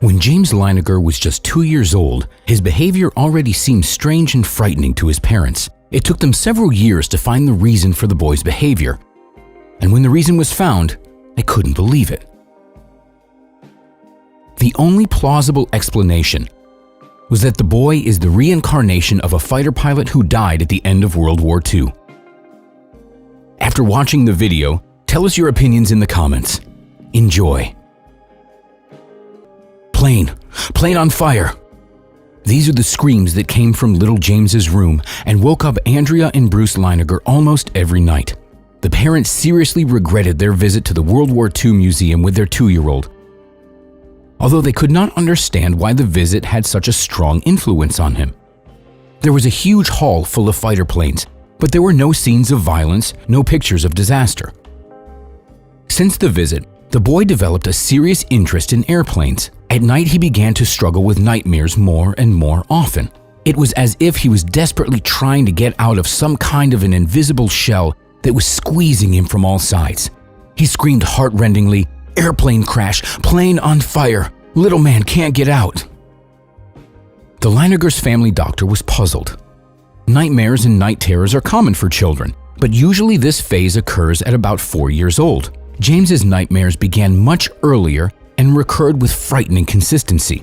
When James Leininger was just 2 years old, his behavior already seemed strange and frightening to his parents. It took them several years to find the reason for the boy's behavior. And when the reason was found, they couldn't believe it. The only plausible explanation was that the boy is the reincarnation of a fighter pilot who died at the end of World War II. After watching the video, tell us your opinions in the comments. Enjoy. Plane on fire. These are the screams that came from little James's room and woke up Andrea and Bruce Leininger almost every night. The parents seriously regretted their visit to the World War II museum with their 2-year-old, although they could not understand why the visit had such a strong influence on him. There was a huge hall full of fighter planes, but there were no scenes of violence, no pictures of disaster. Since the visit, the boy developed a serious interest in airplanes. At night, he began to struggle with nightmares more and more often. It was as if he was desperately trying to get out of some kind of an invisible shell that was squeezing him from all sides. He screamed heart-rendingly, "Airplane crash! Plane on fire! Little man can't get out!" The Leiningers' family doctor was puzzled. Nightmares and night terrors are common for children, but usually this phase occurs at about 4 years old. James's nightmares began much earlier and recurred with frightening consistency.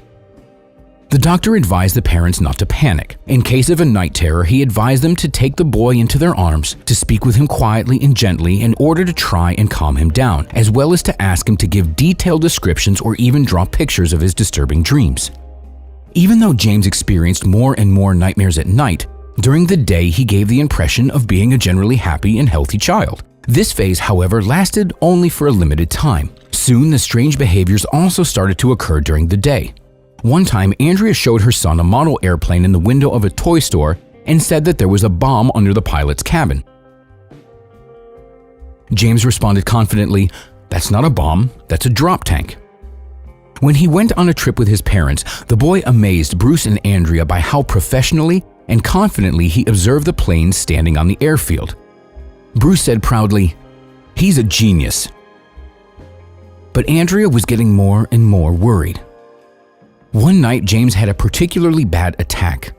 The doctor advised the parents not to panic. In case of a night terror, he advised them to take the boy into their arms, to speak with him quietly and gently in order to try and calm him down, as well as to ask him to give detailed descriptions or even draw pictures of his disturbing dreams. Even though James experienced more and more nightmares at night, during the day he gave the impression of being a generally happy and healthy child. This phase, however, lasted only for a limited time. Soon, the strange behaviors also started to occur during the day. One time, Andrea showed her son a model airplane in the window of a toy store and said that there was a bomb under the pilot's cabin. James responded confidently, "That's not a bomb, that's a drop tank." When he went on a trip with his parents, the boy amazed Bruce and Andrea by how professionally and confidently he observed the planes standing on the airfield. Bruce said proudly, "He's a genius." But Andrea was getting more and more worried. One night, James had a particularly bad attack.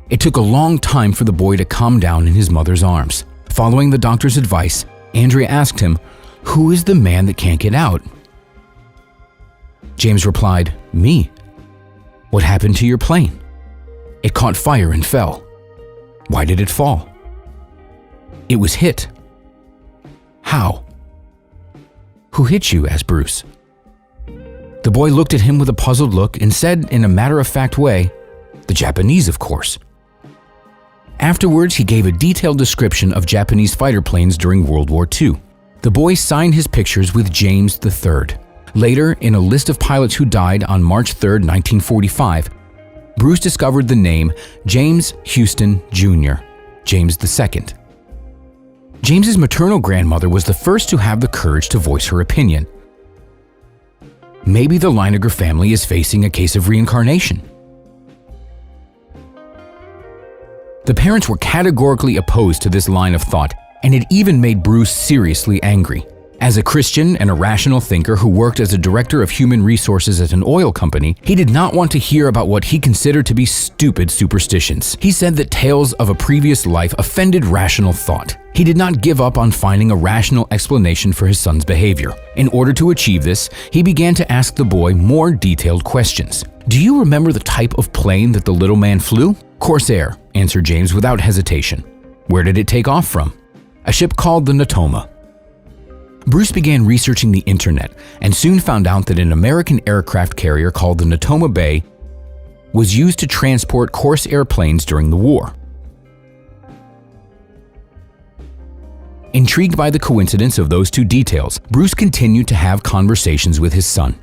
It took a long time for the boy to calm down in his mother's arms. Following the doctor's advice, Andrea asked him, "Who is the man that can't get out?" James replied, "Me." "What happened to your plane?" "It caught fire and fell." "Why did it fall?" "It was hit." "How?" "Who hit you?" asked Bruce. The boy looked at him with a puzzled look and said in a matter-of-fact way, "The Japanese, of course." Afterwards, he gave a detailed description of Japanese fighter planes during World War II. The boy signed his pictures with James III. Later, in a list of pilots who died on March 3, 1945, Bruce discovered the name James Houston Jr., James II. James's maternal grandmother was the first to have the courage to voice her opinion. Maybe the Leininger family is facing a case of reincarnation. The parents were categorically opposed to this line of thought, and it even made Bruce seriously angry. As a Christian and a rational thinker who worked as a director of human resources at an oil company, he did not want to hear about what he considered to be stupid superstitions. He said that tales of a previous life offended rational thought. He did not give up on finding a rational explanation for his son's behavior. In order to achieve this, he began to ask the boy more detailed questions. "Do you remember the type of plane that the little man flew?" "Corsair," answered James without hesitation. "Where did it take off from?" "A ship called the Natoma." Bruce began researching the internet and soon found out that an American aircraft carrier called the Natoma Bay was used to transport Corsair planes during the war. Intrigued by the coincidence of those two details, Bruce continued to have conversations with his son.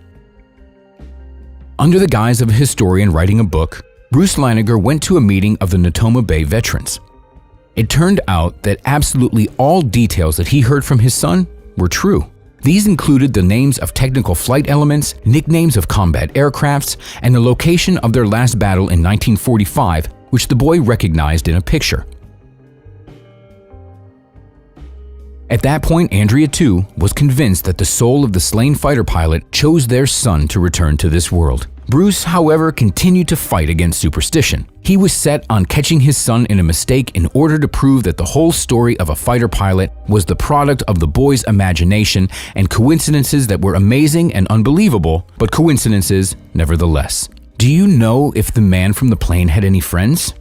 Under the guise of a historian writing a book, Bruce Leininger went to a meeting of the Natoma Bay veterans. It turned out that absolutely all details that he heard from his son were true. These included the names of technical flight elements, nicknames of combat aircrafts, and the location of their last battle in 1945, which the boy recognized in a picture. At that point, Andrea, too, was convinced that the soul of the slain fighter pilot chose their son to return to this world. Bruce, however, continued to fight against superstition. He was set on catching his son in a mistake in order to prove that the whole story of a fighter pilot was the product of the boy's imagination and coincidences that were amazing and unbelievable, but coincidences nevertheless. Do you know if the man from the plane had any friends?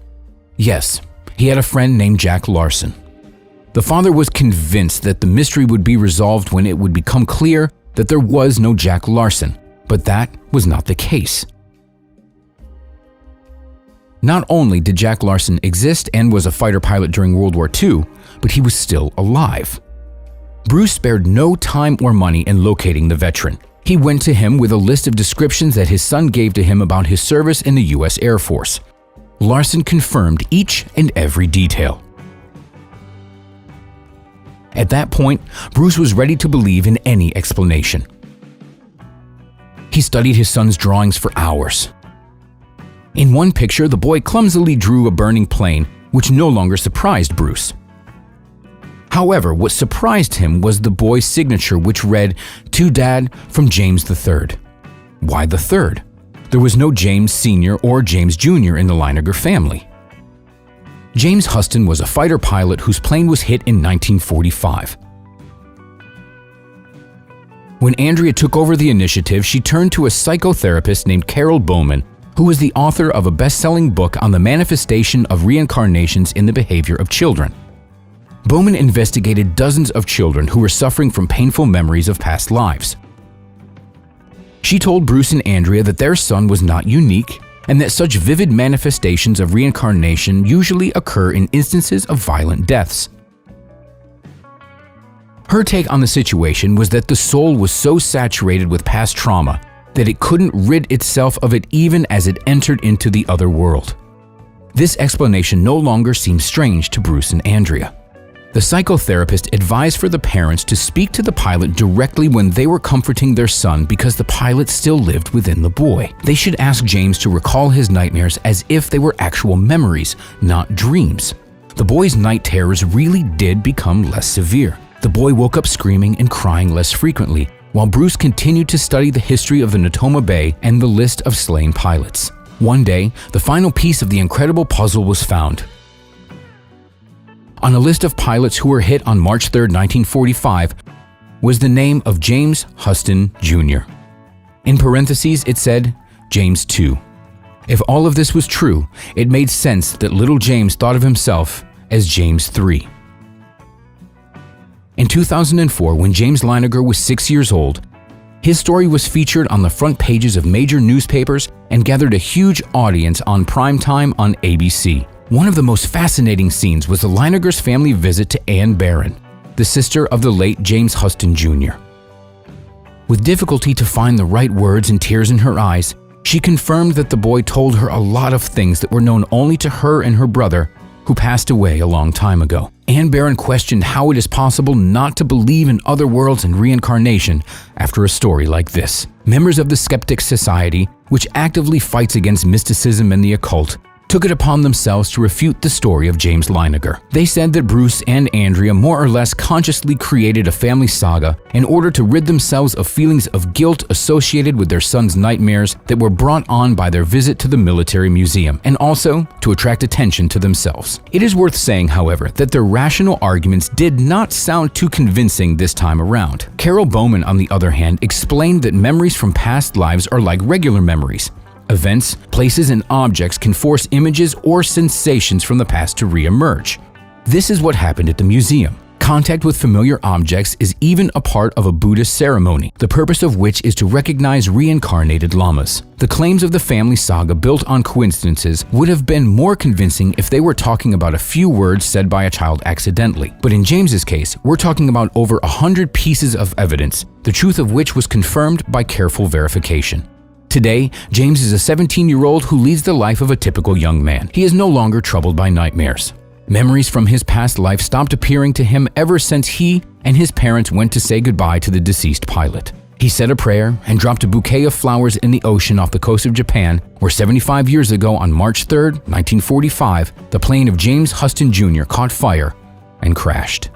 Yes, he had a friend named Jack Larson. The father was convinced that the mystery would be resolved when it would become clear that there was no Jack Larson, but that was not the case. Not only did Jack Larson exist and was a fighter pilot during World War II, but he was still alive. Bruce spared no time or money in locating the veteran. He went to him with a list of descriptions that his son gave to him about his service in the U.S. Air Force. Larson confirmed each and every detail. At that point, Bruce was ready to believe in any explanation. He studied his son's drawings for hours. In one picture, the boy clumsily drew a burning plane, which no longer surprised Bruce. However, what surprised him was the boy's signature, which read, "To Dad from James III." Why the third? There was no James Sr. or James Jr. in the Leininger family. James Huston was a fighter pilot whose plane was hit in 1945. When Andrea took over the initiative, she turned to a psychotherapist named Carol Bowman, who was the author of a best-selling book on the manifestation of reincarnations in the behavior of children. Bowman investigated dozens of children who were suffering from painful memories of past lives. She told Bruce and Andrea that their son was not unique and that such vivid manifestations of reincarnation usually occur in instances of violent deaths. Her take on the situation was that the soul was so saturated with past trauma that it couldn't rid itself of it even as it entered into the other world. This explanation no longer seemed strange to Bruce and Andrea. The psychotherapist advised for the parents to speak to the pilot directly when they were comforting their son because the pilot still lived within the boy. They should ask James to recall his nightmares as if they were actual memories, not dreams. The boy's night terrors really did become less severe. The boy woke up screaming and crying less frequently, while Bruce continued to study the history of the Natoma Bay and the list of slain pilots. One day, the final piece of the incredible puzzle was found. On a list of pilots who were hit on March 3, 1945, was the name of James Huston Jr. In parentheses, it said, James II. If all of this was true, it made sense that little James thought of himself as James III. In 2004, when James Leininger was 6 years old, his story was featured on the front pages of major newspapers and gathered a huge audience on primetime on ABC. One of the most fascinating scenes was the Leiningers' family visit to Anne Barron, the sister of the late James Huston Jr. With difficulty to find the right words and tears in her eyes, she confirmed that the boy told her a lot of things that were known only to her and her brother, who passed away a long time ago. Anne Barron questioned how it is possible not to believe in other worlds and reincarnation after a story like this. Members of the Skeptics Society, which actively fights against mysticism and the occult, took it upon themselves to refute the story of James Leininger. They said that Bruce and Andrea more or less consciously created a family saga in order to rid themselves of feelings of guilt associated with their son's nightmares that were brought on by their visit to the military museum, and also to attract attention to themselves. It is worth saying, however, that their rational arguments did not sound too convincing this time around. Carol Bowman, on the other hand, explained that memories from past lives are like regular memories. Events, places, and objects can force images or sensations from the past to re-emerge. This is what happened at the museum. Contact with familiar objects is even a part of a Buddhist ceremony, the purpose of which is to recognize reincarnated lamas. The claims of the family saga built on coincidences would have been more convincing if they were talking about a few words said by a child accidentally. But in James's case, we're talking about over 100 pieces of evidence, the truth of which was confirmed by careful verification. Today, James is a 17-year-old who leads the life of a typical young man. He is no longer troubled by nightmares. Memories from his past life stopped appearing to him ever since he and his parents went to say goodbye to the deceased pilot. He said a prayer and dropped a bouquet of flowers in the ocean off the coast of Japan, where 75 years ago on March 3, 1945, the plane of James Huston Jr. caught fire and crashed.